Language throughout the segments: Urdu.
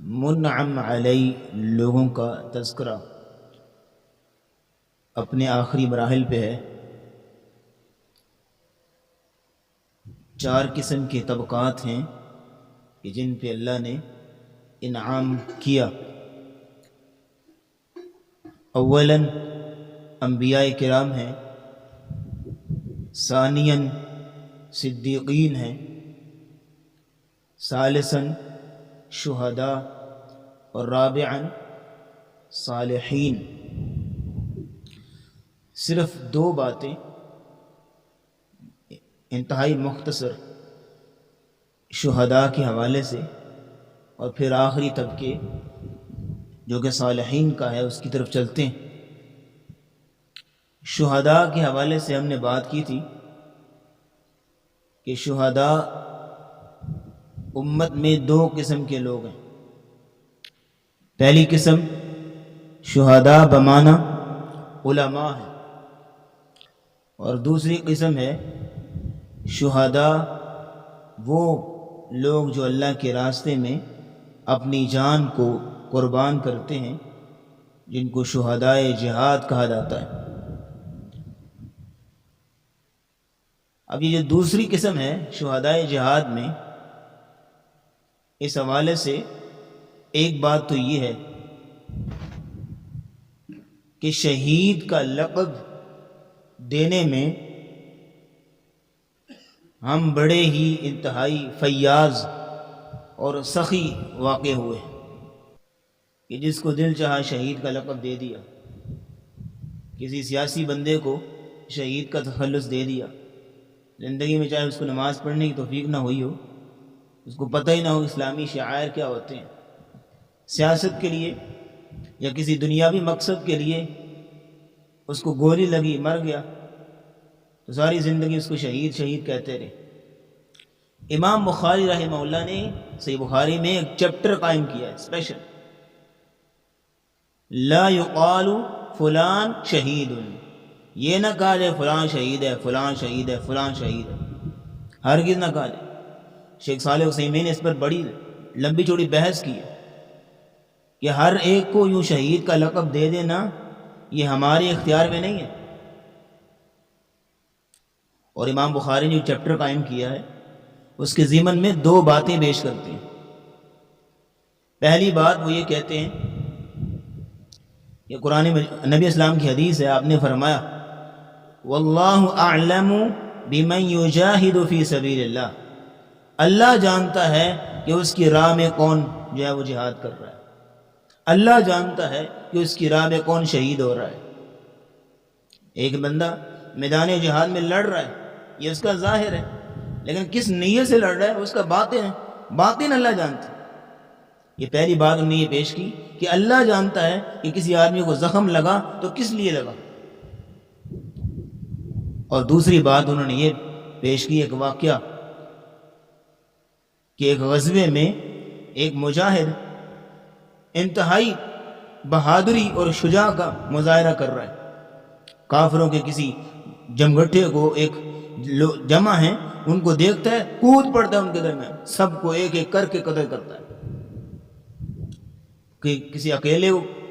منعم علی لوگوں کا تذکرہ اپنے آخری مراحل پہ ہے۔ 4 قسم کے طبقات ہیں کہ جن پہ اللہ نے انعام کیا۔ اولاً انبیاء کرام ہیں، ثانیاً صدیقین ہیں، ثالثاً شہداء اور رابعاً صالحین۔ صرف 2 باتیں انتہائی مختصر شہداء کے حوالے سے، اور پھر آخری طبقے جو کہ صالحین کا ہے اس کی طرف چلتے ہیں۔ شہداء کے حوالے سے ہم نے بات کی تھی کہ شہداء امت میں 2 قسم کے لوگ ہیں۔ پہلی قسم شہداء بمعنی علماء ہیں، اور دوسری قسم ہے شہداء وہ لوگ جو اللہ کے راستے میں اپنی جان کو قربان کرتے ہیں، جن کو شہداء جہاد کہا جاتا ہے۔ اب یہ جو دوسری قسم ہے شہداء جہاد میں، اس حوالے سے ایک بات تو یہ ہے کہ شہید کا لقب دینے میں ہم بڑے ہی انتہائی فیاض اور سخی واقع ہوئے کہ جس کو دل چاہا شہید کا لقب دے دیا، کسی سیاسی بندے کو شہید کا تخلص دے دیا، زندگی میں چاہے اس کو نماز پڑھنے کی توفیق نہ ہوئی ہو، اس کو پتہ ہی نہ ہو اسلامی شعائر کیا ہوتے ہیں، سیاست کے لیے یا کسی دنیاوی مقصد کے لیے اس کو گولی لگی، مر گیا، تو ساری زندگی اس کو شہید شہید کہتے رہے۔ امام بخاری رحمہ اللہ نے صحیح بخاری میں ایک چیپٹر قائم کیا ہے اسپیشل، لا یقال فلان شہید، یہ نہ کہا جائے فلان شہید ہے، فلان شہید ہے، فلان شہید ہے، ہرگز نہ کہا جائے۔ شیخ صالح عثیمین نے اس پر بڑی لمبی چوڑی بحث کی ہے کہ ہر ایک کو یوں شہید کا لقب دے دینا یہ ہمارے اختیار میں نہیں ہے۔ اور امام بخاری نے جو چیپٹر قائم کیا ہے اس کے ضمن میں 2 باتیں پیش کرتے ہیں۔ پہلی بات وہ یہ کہتے ہیں کہ قرآن نبی اسلام کی حدیث ہے، آپ نے فرمایا واللہ اعلم بمن یجاہد فی سبیل اللہ، اللہ جانتا ہے کہ اس کی راہ میں کون جو ہے وہ جہاد کر رہا ہے، اللہ جانتا ہے کہ اس کی راہ میں کون شہید ہو رہا ہے۔ ایک بندہ میدان جہاد میں لڑ رہا ہے، یہ اس کا ظاہر ہے، لیکن کس نیت سے لڑ رہا ہے اس کا باطن ہے، باطن اللہ جانتا ہے۔ یہ پہلی بات انہوں نے یہ پیش کی کہ اللہ جانتا ہے کہ کسی آدمی کو زخم لگا تو کس لیے لگا۔ اور دوسری بات انہوں نے یہ پیش کی ایک واقعہ کہ ایک غزوے میں ایک مجاہد انتہائی بہادری اور شجاع کا مظاہرہ کر رہا ہے، کافروں کے کسی جمگٹھے کو ایک جمع ہیں ان کو دیکھتا ہے، کود پڑتا ہے ان کے درمیان، سب کو ایک ایک کر کے قتل کرتا ہے۔ کہ کسی اکیلے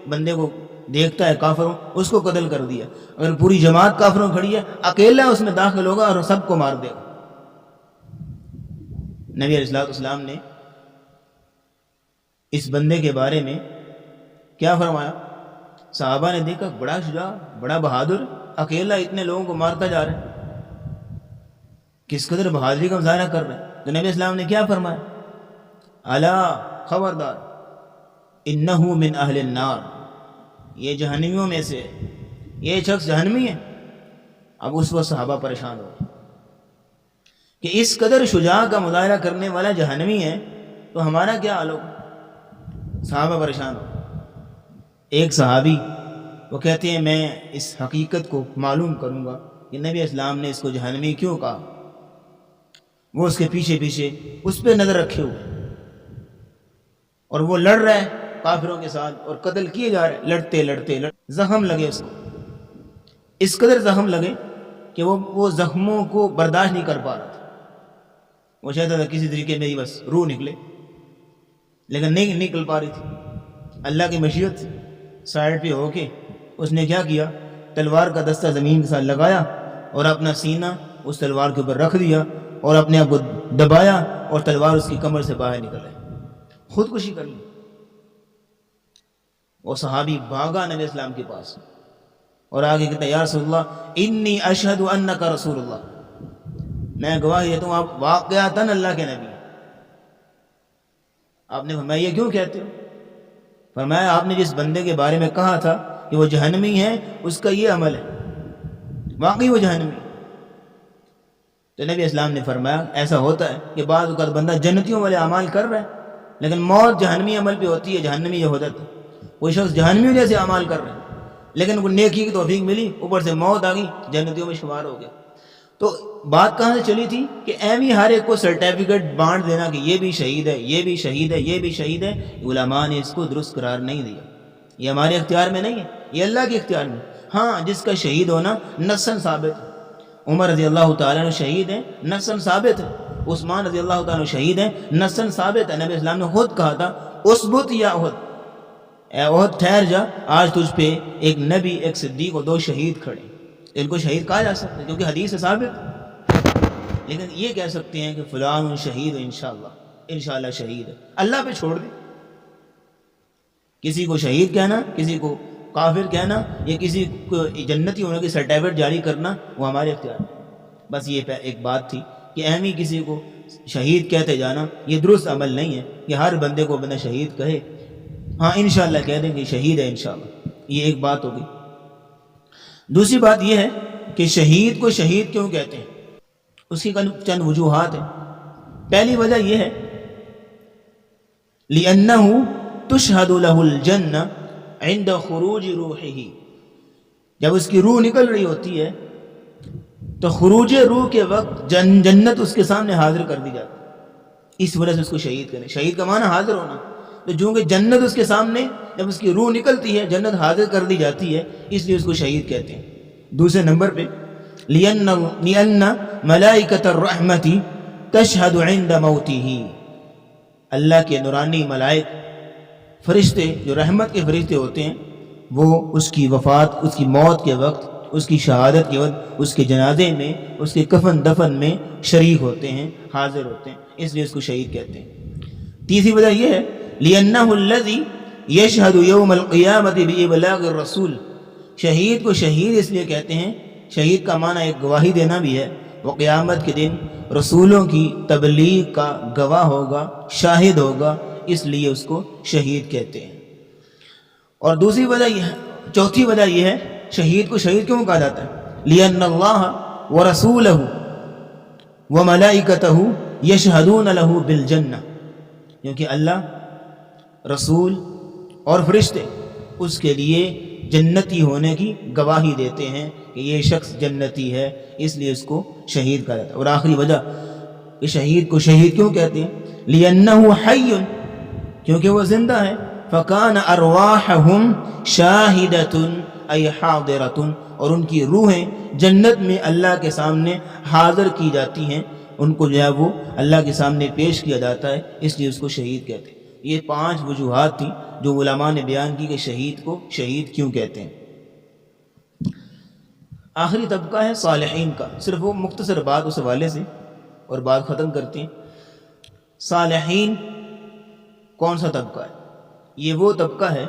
بندے کو دیکھتا ہے کافروں، اس کو قتل کر دیا، اگر پوری جماعت کافروں کھڑی ہے اکیلا اس میں داخل ہوگا اور سب کو مار دے گا۔ نبی علیہ السلام نے اس بندے کے بارے میں کیا فرمایا؟ صحابہ نے دیکھا بڑا شجاع، بڑا بہادر، اکیلا اتنے لوگوں کو مارتا جا رہا ہے، کس قدر بہادری کا مظاہرہ کر رہے ہیں۔ تو نبی اسلام نے کیا فرمایا؟ الا خبردار انہ من اہل النار، یہ جہنمیوں میں سے ہے، یہ شخص جہنمی ہے۔ اب اس وقت صحابہ پریشان ہو گئے کہ اس قدر شجاع کا مظاہرہ کرنے والا جہنمی ہے تو ہمارا کیا حال ہوگا؟ صحابہ پریشان ہو۔ ایک صحابی وہ کہتے ہیں میں اس حقیقت کو معلوم کروں گا کہ نبی اسلام نے اس کو جہنمی کیوں کہا۔ وہ اس کے پیچھے پیچھے اس پہ نظر رکھے ہوئے، اور وہ لڑ رہا ہے کافروں کے ساتھ اور قتل کیے جا رہے، لڑتے لڑتے زخم لگے اس کو، اس قدر زخم لگے کہ وہ زخموں کو برداشت نہیں کر پا رہا تھا، وہ چاہتا تھا کسی طریقے میری بس روح نکلے۔ لیکن نہیں نکل پا رہی تھی. اللہ کی مشیت سے سائڈ پہ ہو کے اس نے کیا کیا, تلوار کا دستہ زمین کے ساتھ لگایا اور اپنا سینہ اس تلوار کے اوپر رکھ دیا اور اپنے آپ کو دبایا اور تلوار اس کی کمر سے باہر نکل آئی, خودکشی کر لی. اور صحابی بھاگا نبی اسلام کے پاس اور آگے کہتا یا رسول اللہ انی اشہد انک رسول اللہ, میں گواہی دیتا ہوں آپ واقعتاً اللہ کے نبی. آپ نے فرمایا یہ کیوں کہتے ہو؟ فرمایا آپ نے جس بندے کے بارے میں کہا تھا کہ وہ جہنمی ہے اس کا یہ عمل ہے, واقعی وہ جہنمی. تو نبی اسلام نے فرمایا ایسا ہوتا ہے کہ بعض اوقات بندہ جنتیوں والے اعمال کر رہا ہے لیکن موت جہنمی عمل پہ ہوتی ہے, جہنمی یہ ہوتا ہے. کوئی شخص جہنمیوں جیسے اعمال کر رہے ہیں لیکن وہ نیکی کی توفیق ملی, اوپر سے موت آ گئی, جنتیوں میں شمار ہو گیا. تو بات کہاں سے چلی تھی کہ ایویں ہر ایک کو سرٹیفکیٹ بانٹ دینا کہ یہ بھی شہید ہے, یہ بھی شہید ہے, یہ بھی شہید ہے. علماء نے اس کو درست قرار نہیں دیا. یہ ہمارے اختیار میں نہیں ہے, یہ اللہ کے اختیار میں. ہاں جس کا شہید ہونا نصاً ثابت ہے. عمر رضی اللہ تعالیٰ عنہ شہید ہیں, نصاً ثابت ہے. عثمان رضی اللہ تعالیٰ عنہ شہید ہیں, نصاً ثابت ہے. نبی اسلام نے خود کہا تھا اسبت یا احد, اے احد ٹھہر جا, آج تجھ پہ ایک نبی ایک صدیق اور 2 شہید کھڑے. ان کو شہید کہا جا سکتا ہے کیونکہ حدیث سے ثابت. لیکن یہ کہہ سکتے ہیں کہ فلان شہید ہے, انشاءاللہ شہید ہے. اللہ پہ چھوڑ دیں. کسی کو شہید کہنا, کسی کو کافر کہنا, یا کسی کو جنتی ہونے کی سرٹیفکیٹ جاری کرنا وہ ہمارے اختیار میں. بس یہ ایک بات تھی کہ اہمی کسی کو شہید کہتے جانا یہ درست عمل نہیں ہے کہ ہر بندے کو بندہ شہید کہے. ہاں انشاءاللہ کہہ دیں گے شہید ہے انشاءاللہ, یہ ایک بات ہوگی. دوسری بات یہ ہے کہ شہید کو شہید کیوں کہتے ہیں, اس کی چند وجوہات ہیں. پہلی وجہ یہ ہے لِأَنَّهُ تُشْهَدُ لَهُ الْجَنَّةُ عِنْدَ خُرُوجِ رُوحِهِ, جب اس کی روح نکل رہی ہوتی ہے تو خروج روح کے وقت جنت اس کے سامنے حاضر کر دی جاتی ہے. اس وجہ سے اس کو شہید کریں. شہید کا معنی حاضر ہونا, تو چونکہ جنت اس کے سامنے جب اس کی روح نکلتی ہے جنت حاضر کر دی جاتی ہے, اس لیے اس کو شہید کہتے ہیں. دوسرے نمبر پہ لِأَنَّ مَلَائِكَةَ الرَّحْمَةِ تَشْهَدُ عِنْدَ مَوْتِهِ, اللہ کے نورانی ملائک فرشتے جو رحمت کے فرشتے ہوتے ہیں وہ اس کی وفات, اس کی موت کے وقت, اس کی شہادت کے وقت اس کے جنازے میں, اس کے کفن دفن میں شریک ہوتے ہیں, حاضر ہوتے ہیں, اس لیے اس کو شہید کہتے ہیں. تیسری وجہ یہ ہے لِأَنَّهُ الَّذِي يَشْهَدُ يَوْمَ الْقِيَامَةِ بِإِبْلَاغِ الرَّسُولِ, شہید کو شہید اس لیے کہتے ہیں, شہید کا معنی ایک گواہی دینا بھی ہے. وہ قیامت کے دن رسولوں کی تبلیغ کا گواہ ہوگا, شاہد ہوگا, اس لیے اس کو شہید کہتے ہیں. اور دوسری وجہ یہ ہے, چوتھی وجہ یہ ہے شہید کو شہید کیوں کہا جاتا ہے لِأَنَّ اللَّهَ وَرَسُولَهُ وَمَلَائِكَتَهُ يَشْهَدُونَ لَهُ بِالْجَنَّةِ, کیونکہ اللہ, رسول اور فرشتے اس کے لیے جنتی ہونے کی گواہی دیتے ہیں کہ یہ شخص جنتی ہے, اس لیے اس کو شہید کہا جاتا ہے. اور آخری وجہ کہ شہید کو شہید کیوں کہتے ہیں لِأَنَّهُ حَيٌّ, کیونکہ وہ زندہ ہے. فَكَانَ أَرْوَاحُهُمْ شَاهِدَةٌ أَيْ حَاضِرَةٌ, اور ان کی روحیں جنت میں اللہ کے سامنے حاضر کی جاتی ہیں, ان کو جو ہے وہ اللہ کے سامنے پیش کیا جاتا ہے, اس لیے اس کو شہید کہتے ہیں. یہ 5 وجوہات تھیں جو علماء نے بیان کی کہ شہید کو شہید کیوں کہتے ہیں. آخری طبقہ ہے صالحین کا. صرف وہ مختصر بات اس حوالے سے اور بات ختم کرتے ہیں. صالحین کون سا طبقہ ہے؟ یہ وہ طبقہ ہے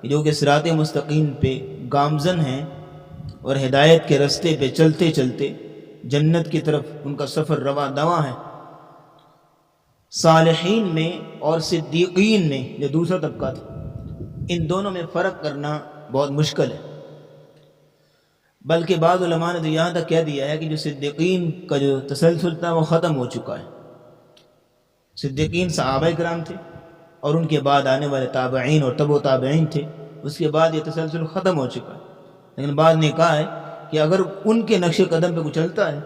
جو کہ صراط مستقیم پہ گامزن ہیں اور ہدایت کے رستے پہ چلتے چلتے جنت کی طرف ان کا سفر رواں دواں ہے. صالحین میں اور صدیقین میں جو دوسرا طبقہ تھا, ان دونوں میں فرق کرنا بہت مشکل ہے. بلکہ بعض علماء نے تو یہاں تک کہہ دیا ہے کہ جو صدیقین کا جو تسلسل تھا وہ ختم ہو چکا ہے. صدیقین صحابہ کرام تھے اور ان کے بعد آنے والے تابعین اور تبع تابعین تھے, اس کے بعد یہ تسلسل ختم ہو چکا ہے. لیکن بعض نے کہا ہے کہ اگر ان کے نقش قدم پہ کچھ چلتا ہے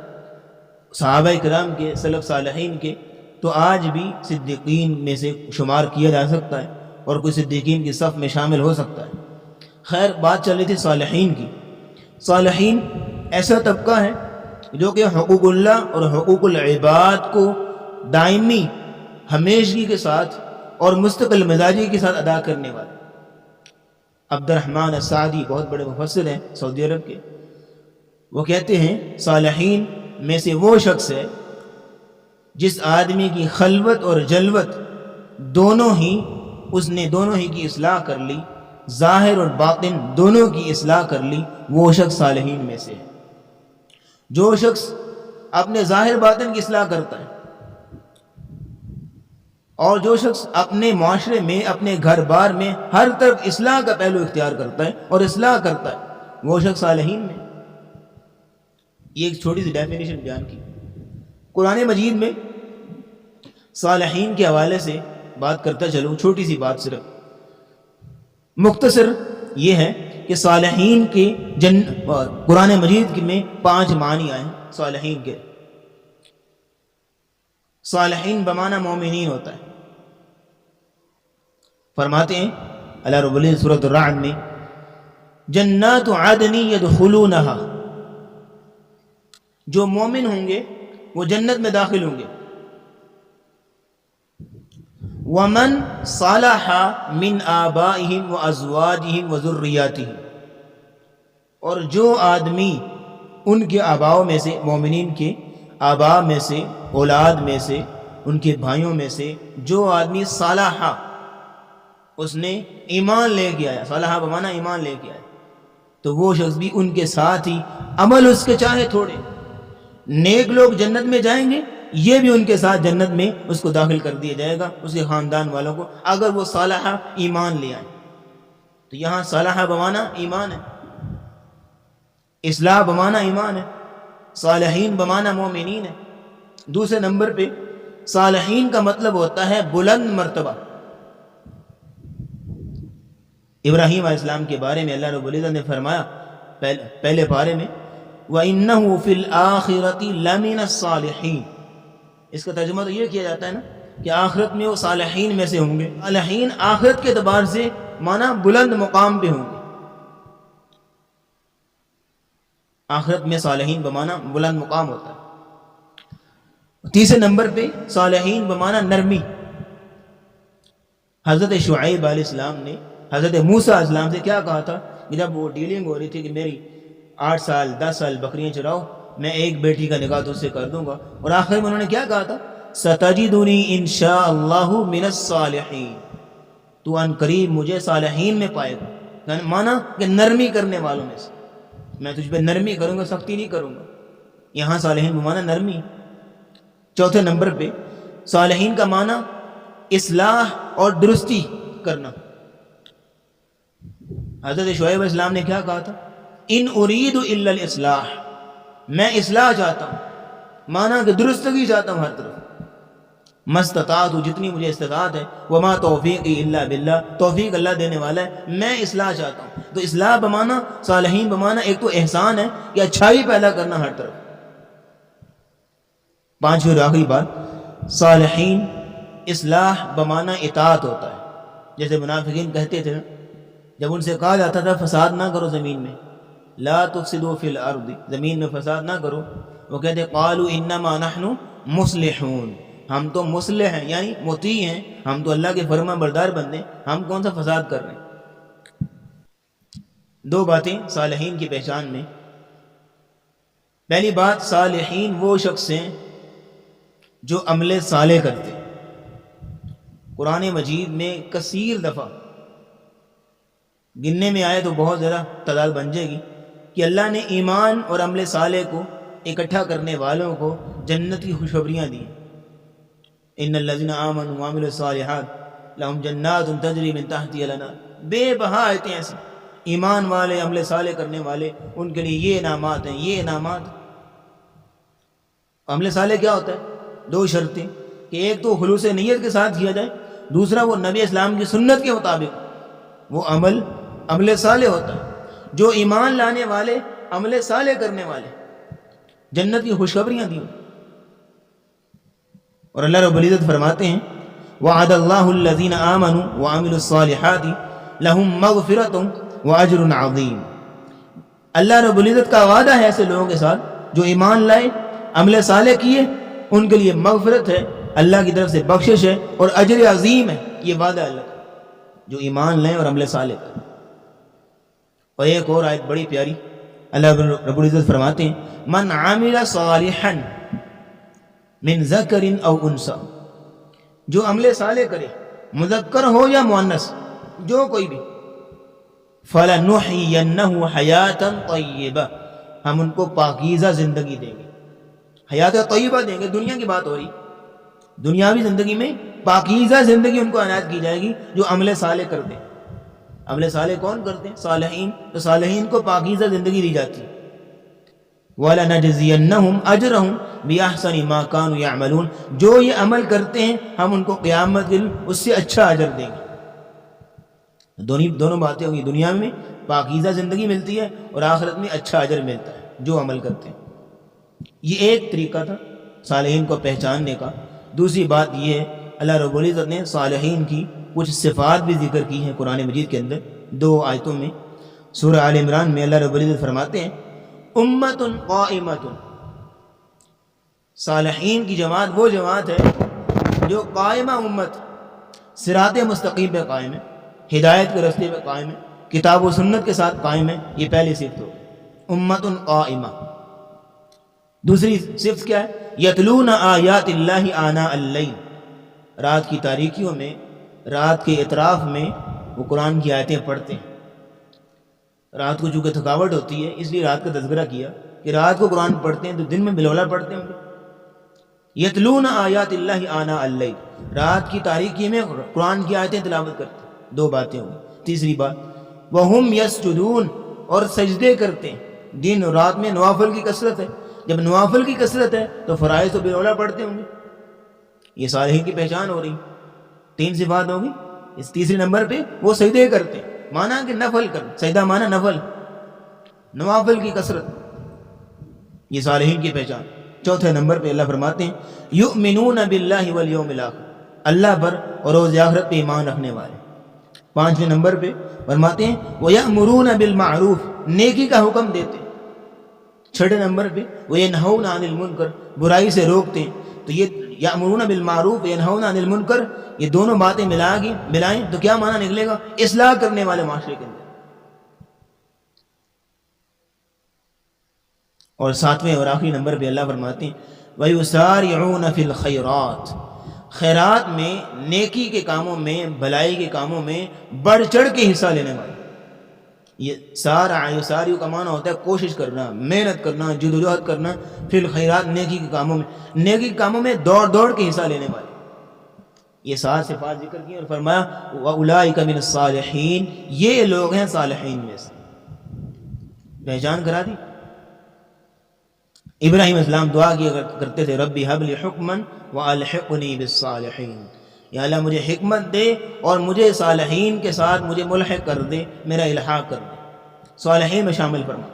صحابہ کرام کے, سلف صالحین کے, تو آج بھی صدیقین میں سے شمار کیا جا سکتا ہے اور کوئی صدیقین کی صف میں شامل ہو سکتا ہے. خیر, بات چل رہی تھی صالحین کی. صالحین ایسا طبقہ ہے جو کہ حقوق اللہ اور حقوق العباد کو دائمی ہمیشگی کے ساتھ اور مستقل مزاجی کے ساتھ ادا کرنے والے۔ عبد الرحمن السعدی بہت بڑے مفسر ہیں سعودی عرب کے، وہ کہتے ہیں صالحین میں سے وہ شخص ہے جس آدمی کی خلوت اور جلوت دونوں ہی کی اصلاح کر لی، ظاہر اور باطن دونوں کی اصلاح کر لی، وہ شخص صالحین میں سے ہے۔ جو شخص اپنے ظاہر باطن کی اصلاح کرتا ہے اور جو شخص اپنے معاشرے میں، اپنے گھر بار میں ہر طرف اصلاح کا پہلو اختیار کرتا ہے اور اصلاح کرتا ہے، وہ شخص صالحین میں۔ یہ ایک چھوٹی سی ڈیفینیشن بیان کی۔ قرآن مجید میں صالحین کے حوالے سے بات کرتا چلوں، چھوٹی سی بات صرف مختصر یہ ہے کہ صالحین کے قرآن مجید میں 5 معنی آئے ہیں صالحین کے۔ صالحین بمعنی مومنین ہوتا ہے۔ فرماتے ہیں اللہ رب العزت سورۃ الرعد میں، جنات عدن یدخلونہا، جو مومن ہوں گے وہ جنت میں داخل ہوں گے۔ ومن صالح من آبائہم وازواجہم وذریاتہم، اور جو آدمی ان کے آباؤں میں سے، مومنین کے آبا میں سے، اولاد میں سے، ان کے بھائیوں میں سے جو آدمی صالح، اس نے ایمان لے کے آیا، صالح بمانا ایمان لے کے آیا، تو وہ شخص بھی ان کے ساتھ ہی، عمل اس کے چاہے تھوڑے، نیک لوگ جنت میں جائیں گے، یہ بھی ان کے ساتھ جنت میں اس کو داخل کر دیا جائے گا، اس کے خاندان والوں کو، اگر وہ صالح ایمان لے آئے۔ تو یہاں صالح بمانا ایمان ہے، اصلاح بمانا ایمان ہے، صالحین بمانا مومنین ہے۔ دوسرے نمبر پہ صالحین کا مطلب ہوتا ہے بلند مرتبہ۔ ابراہیم علیہ السلام کے بارے میں اللہ رب العزت نے فرمایا پہلے پارے میں، وَإِنَّهُ فِي الْآخِرَةِ لَمِنَ الصَّالِحِينَ۔ اس کا ترجمہ تو یہ کیا جاتا ہے نا کہ آخرت میں وہ صالحین میں سے ہوں گے۔ صالحین آخرت کے اعتبار سے مانا بلند مقام پہ ہوں گے۔ آخرت میں صالحین بمانا بلند مقام ہوتا ہے۔ تیسرے نمبر پہ صالحین بمانا نرمی۔ حضرت شعیب علیہ السلام نے حضرت موسیٰ علیہ السلام سے کیا کہا تھا کہ جب وہ ڈیلنگ ہو رہی تھی کہ میری 8 سال 10 سال بکریاں چراؤ، میں ایک بیٹی کا نکاح تجھ سے کر دوں گا، اور آخر میں انہوں نے کیا کہا تھا، ستجدنی انشاء اللہ من الصالحین، تو ان قریب مجھے صالحین میں پائے گا، مانا کہ نرمی کرنے والوں میں سے، میں تجھ پہ نرمی کروں گا، سختی نہیں کروں گا۔ یہاں صالحین بمانا نرمی۔ چوتھے نمبر پہ صالحین کا معنی اصلاح اور درستی کرنا۔ حضرت شعیب علیہ السلام نے کیا کہا تھا، ان ارید الا الاصلاح، میں اصلاح چاہتا ہوں، مانا کہ درستگی چاہتا ہوں ہر طرف، مستطاعت، جتنی مجھے استطاعت ہے، وما توفیقی الا باللہ، توفیق اللہ دینے والا ہے، میں اصلاح چاہتا ہوں۔ تو اصلاح بمانا، صالحین بمانا ایک تو احسان ہے کہ اچھائی پیدا کرنا ہر طرف۔ پانچویں اور آخری بات، صالحین اصلاح بمانا اطاعت ہوتا ہے۔ جیسے منافقین کہتے تھے نا، جب ان سے کہا جاتا تھا فساد نہ کرو زمین میں، لا تفسدوا فی الارض، زمین میں فساد نہ کرو، وہ کہتے قالوا انما نحن مصلحون، ہم تو مصلح ہیں یعنی مطیع ہیں، ہم تو اللہ کے فرما بردار بندے، ہم کون سا فساد کر رہے ہیں۔ 2 باتیں صالحین کی پہچان میں۔ پہلی بات، صالحین وہ شخص ہیں جو عمل صالح کرتے ہیں۔ قرآن مجید میں کثیر دفعہ گننے میں آئے تو بہت زیادہ تعداد بن جائے گی کہ اللہ نے ایمان اور عمل صالح کو اکٹھا کرنے والوں کو جنت کی خوشخبریاں دی۔ ان الذین آمنوا وعملوا الصالحات لہم جنات تجری من تحتہا الانہار، بے بہا آیتیں ایسی، ایمان والے، عمل صالح کرنے والے، ان کے لیے یہ انعامات ہیں، یہ انعامات۔ عمل صالح کیا ہوتا ہے؟ 2 شرطیں، کہ ایک تو خلوص نیت کے ساتھ کیا جائے، دوسرا وہ نبی اسلام کی سنت کے مطابق وہ عمل صالح ہوتا ہے۔ جو ایمان لانے والے، عمل صالح کرنے والے، جنت کی خوشخبریاں دی۔ اور اللہ رب العزت فرماتے ہیں وعد اللہ الذین آمنوا وعملوا الصالحات لہم مغفرۃ واجر عظیم۔ اللہ رب العزت کا وعدہ ہے ایسے لوگوں کے ساتھ جو ایمان لائے، عمل صالح کیے، ان کے لیے مغفرت ہے، اللہ کی طرف سے بخشش ہے اور اجر عظیم ہے۔ یہ وعدہ اللہ کا جو ایمان لیں اور عمل صالح کریں. اور ایک اور آیت بڑی پیاری، اللہ رب العزت فرماتے ہیں من عامل صالحا من ذکر او انثى، جو عمل صالح کرے مذکر ہو یا مؤنث جو کوئی بھی، فَلَنُحْيِيَنَّهُ حَيَاةً طَيِّبَةً، ہم ان کو پاکیزہ زندگی دیں گے، حیات طیبہ دیں گے. دنیا کی بات ہو رہی، دنیاوی زندگی میں پاکیزہ زندگی ان کو عنایت کی جائے گی جو عمل صالح کر دیں. عمل صالح کون کرتے ہیں؟ صالحین. تو صالحین کو پاکیزہ زندگی دی جاتی ہے. وَلَنَجْزِيَنَّهُمْ أَجْرَهُمْ بِأَحْسَنِ مَا كَانُوا يَعْمَلُونَ، جو یہ عمل کرتے ہیں ہم ان کو قیامت دن اس سے اچھا اجر دیں گے. دونوں باتیں ہوگی، دنیا میں پاکیزہ زندگی ملتی ہے اور آخرت میں اچھا اجر ملتا ہے جو عمل کرتے ہیں. یہ ایک طریقہ تھا صالحین کو پہچاننے کا. دوسری بات یہ ہے اللہ رب العزت نے صالحین کی کچھ صفات بھی ذکر کی ہیں قرآن مجید کے اندر 2 آیتوں میں. سورہ آل عمران میں اللہ رب العزت فرماتے ہیں امت قائمت، صالحین کی جماعت وہ جماعت ہے جو قائمہ امت، صراط مستقیم پہ قائم ہے، ہدایت کے راستے پہ قائم ہے، کتاب و سنت کے ساتھ قائم ہے. یہ پہلی صفت ہو امت قائمہ. دوسری صفت کیا ہے؟ یتلون آیات اللہ آناء اللیل، رات کی تاریکیوں میں، رات کے اطراف میں وہ قرآن کی آیتیں پڑھتے ہیں. رات کو چونکہ تھکاوٹ ہوتی ہے اس لیے رات کا تذکرہ کیا کہ رات کو قرآن پڑھتے ہیں تو دن میں بلولا پڑھتے ہیں. یتلون آیات اللہ آناء اللیل، رات کی تاریکی میں قرآن کی آیتیں تلاوت کرتے ہیں. 2 باتیں ہوں. تیسری بات وہم یسجدون، اور سجدے کرتے ہیں. دن اور رات میں نوافل کی کثرت ہے، جب نوافل کی کثرت ہے تو فرائض تو برولا پڑھتے ہوں گے. یہ صالحین کی پہچان ہو رہی. 3 صفات ہوگی. اس تیسرے نمبر پہ وہ سجدے کرتے ہیں، مانا کہ نفل کر، سجدہ مانا نفل، نوافل کی کثرت، یہ صالحین کی پہچان. چوتھے نمبر پہ اللہ فرماتے ہیں یؤمنون باللہ والیوم الآخر، اللہ پر اور روز آخرت پہ ایمان رکھنے والے. 5ویں نمبر پہ فرماتے ہیں وَيَأْمُرُونَ بِالْمَعْرُوفِ، نیکی کا حکم دیتے. 6 نمبر پہ وَيَنْهَوْنَ عَنِ الْمُنْكَرِ، برائی سے روکتے ہیں. تو یہ یأمرون بالمعروف وینہون عن المنکر، یہ دونوں باتیں ملائیں تو کیا معنی نکلے گا؟ اصلاح کرنے والے معاشرے کے اندر. اور 7ویں اور آخری نمبر پہ اللہ فرماتے ہیں وَيُسَارِعُونَ فِي الْخَيْرَاتِ، خیرات میں، نیکی کے کاموں میں، بھلائی کے کاموں میں بڑھ چڑھ کے حصہ لینے والے. یہ ساری کا معنی ہوتا ہے کوشش کرنا، محنت کرنا، جدوجہد کرنا. پھر خیرات، نیکی کے کاموں میں، نیکی کے کاموں میں دوڑ کے حصہ لینے والے. یہ 7 صفات ذکر کی اور فرمایا وَأُولَٰئِكَ مِنَ الصَّالِحِينَ، یہ لوگ ہیں صالحین میں سے. پہچان کرا دی. ابراہیم السلام دعا کیا کرتے تھے ربی هب لي حکما وَأَلْحِقْنِي بِالصَّالِحِينَ، یا اللہ مجھے حکمت دے اور مجھے صالحین کے ساتھ مجھے ملحق کر دے، میرا الحاق کر دے، صالحین میں شامل فرما.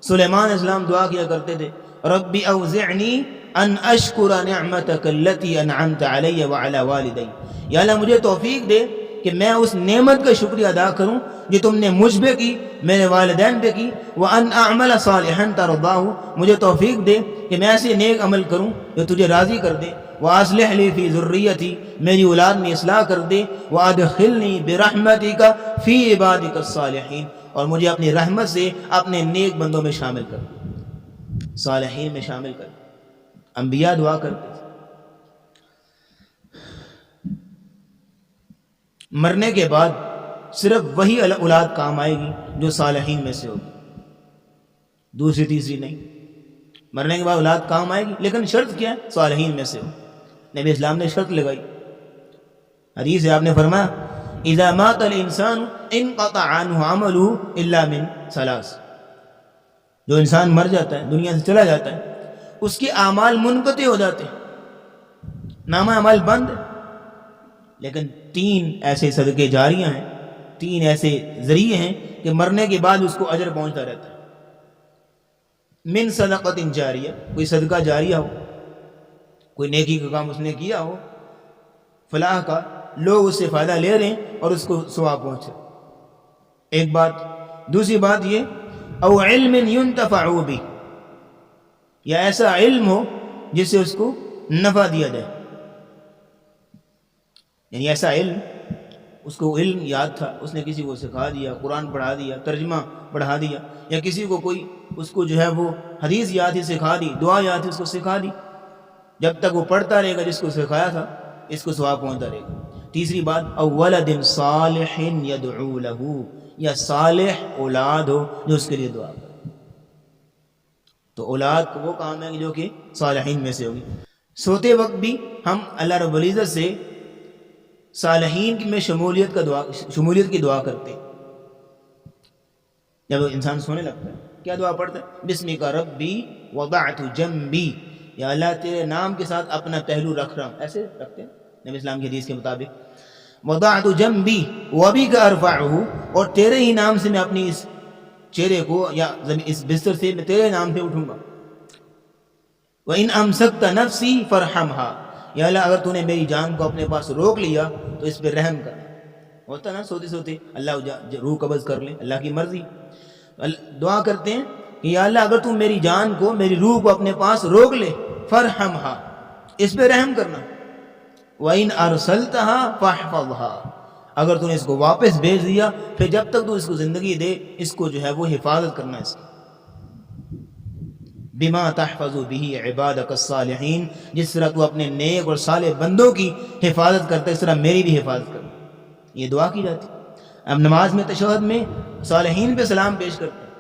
سلیمان السلام دعا کیا کرتے تھے ربی اوزعنی ان اشکر نعمتک التي انعمت علی وعلی والدی، یا اللہ مجھے توفیق دے کہ میں اس نعمت کا شکریہ ادا کروں جو تم نے مجھ پہ کی، میرے والدین پہ کی. وان اعمل صالحا ترضاہ، مجھے توفیق دے کہ میں ایسے نیک عمل کروں جو تجھے راضی کر دے. واصلح لی فی ذریتی، میری اولاد میں اصلاح کر دے. وادخلنی برحمتک فی عبادک الصالحین، اور مجھے اپنی رحمت سے اپنے نیک بندوں میں شامل کر دے، صالحین میں شامل کر دے. انبیاء دعا کرتے تھے. مرنے کے بعد صرف وہی اولاد کام آئے گی جو صالحین میں سے ہوگی، دوسری تیسری نہیں. مرنے کے بعد اولاد کام آئے گی لیکن شرط کیا ہے؟ صالحین میں سے ہو. نبی اسلام نے شرط لگائی. حدیث ہے آپ نے فرمایا اذا مات الانسان انقطع عنه عمله الا من 3. جو انسان مر جاتا ہے، دنیا سے چلا جاتا ہے، اس کے اعمال منقطع ہو جاتے ہیں، نامہ اعمال بند. لیکن 3 ایسے صدقے جاریہ ہیں، 3 ایسے ذریعے ہیں کہ مرنے کے بعد اس کو اجر پہنچتا رہتا ہے. من صدقۃ جاریہ، کوئی صدقہ جاریہ ہو، کوئی نیکی کا کام اس نے کیا ہو فلاح کا، لوگ اس سے فائدہ لے رہے ہیں اور اس کو ثواب پہنچے. ایک بات. دوسری بات یہ او علم ينتفع به، یا ایسا علم ہو جس سے اس کو نفع دیا جائے. یعنی ایسا علم، اس کو علم یاد تھا، اس نے کسی کو سکھا دیا، قرآن پڑھا دیا، ترجمہ پڑھا دیا، یا کسی کو کوئی اس کو جو ہے وہ حدیث یاد ہی سکھا دی، دعا یاد ہی اس کو سکھا دی، جب تک وہ پڑھتا رہے گا جس کو سکھایا تھا اس کو ثواب پہنچتا رہے گا۔ تیسری بات، او ولد صالح یدعو له، یا صالح اولاد ہو جو اس کے لیے دعا کرے۔ تو اولاد کو وہ کام ہے جو کہ صالحین میں سے ہوگی۔ سوتے وقت بھی ہم اللہ رب العزت سے صالحین میں شمولیت کی دعا کرتے ہیں۔ جب انسان سونے لگتا ہے کیا دعا پڑھتا ہے؟ بسمک ربی وضعت جنبی، یا اللہ تیرے نام کے ساتھ اپنا پہلو رکھ رہا ہوں، ایسے رکھتے ہیں نبی اسلام کی حدیث کے مطابق۔ وضعت جنبی وبک ارفعہ، اور تیرے ہی نام سے میں اپنی اس چہرے کو یا اس بستر سے میں تیرے نام پہ اٹھوں گا۔ وَإِنْ أَمْسَكْتَ نَفْسِي فَارْحَمْهَا، یا اللہ اگر تو نے میری جان کو اپنے پاس روک لیا تو اس پہ رحم کر۔ ہوتا نا سوتے سوتے اللہ روح قبض کر لے، اللہ کی مرضی۔ دعا کرتے ہیں کہ یا اللہ اگر تو میری جان کو، میری روح کو اپنے پاس روک لے، فَارْحَمْهَا، اس پہ رحم کرنا۔ وَإِنْ أَرْسَلْتَهَا فَاحْفَظْهَا، اگر تو نے اس کو واپس بھیج دیا پھر جب تک تو اس کو زندگی دے اس کو جو ہے وہ حفاظت کرنا اس کی۔ بما تحفظ به عبادك الصالحین، جس طرح تو اپنے نیک اور صالح بندوں کی حفاظت کرتا ہے اس طرح میری بھی حفاظت کرنا۔ یہ دعا کی جاتی۔ اب نماز میں تشہد میں صالحین پہ سلام پیش کرتے ہیں،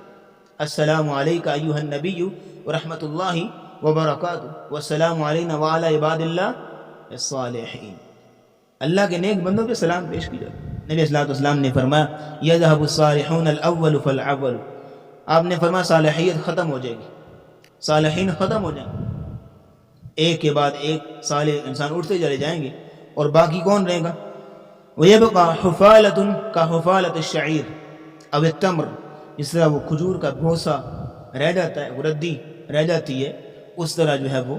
السلام علیک ایھا النبی ورحمۃ اللہ وبرکاتہ والسلام علینا وعلی عباد اللہ الصالحین۔ اللہ کے نیک بندوں پہ سلام پیش کی جاتی۔ نبی صلی اللہ علیہ وسلم نے فرمایا یذهب الصالحون الاول فالاول، آپ نے فرمایا صالحیت ختم ہو جائے گی، صالحین ختم ہو جائیں گے، ایک کے بعد ایک صالح انسان اٹھتے چلے جائیں گے، اور باقی کون رہے گا؟ وَيَبْقَى حُفَالَةٌ كَحُفَالَةِ الشَّعِيرِ او التمر، جس طرح وہ کھجور کا بھوسا رہ جاتا ہے، وہ ردی رہ جاتی ہے، اس طرح جو ہے وہ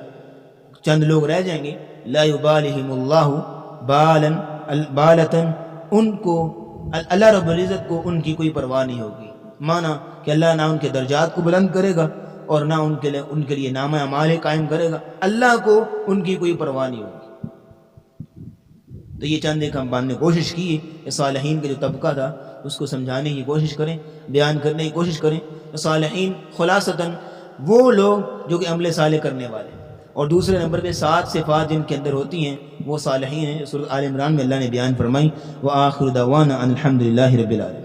چند لوگ رہ جائیں گے۔ لا يبالهم اللہ بالتاً، ان کو اللہ رب العزت کو ان کی کوئی پرواہ نہیں ہوگی، مانا کہ اللہ نہ ان کے درجات کو بلند کرے گا اور نہ ان کے لیے نامہ اعمال قائم کرے گا، اللہ کو ان کی کوئی پرواہ نہیں ہوگی۔ تو یہ چند ایک ہم باندھنے کوشش کی کہ صالحین کا جو طبقہ تھا اس کو سمجھانے کی کوشش کریں، بیان کرنے کی کوشش کریں۔ صالحین خلاصتاً وہ لوگ جو کہ عمل صالح کرنے والے ہیں، اور دوسرے نمبر پہ 7 صفات جن کے اندر ہوتی ہیں وہ صالحین ہیں، جو سورۃ آل عمران میں اللہ نے بیان فرمائی۔ وآخر دعوانا ان الحمد للہ رب العالمین۔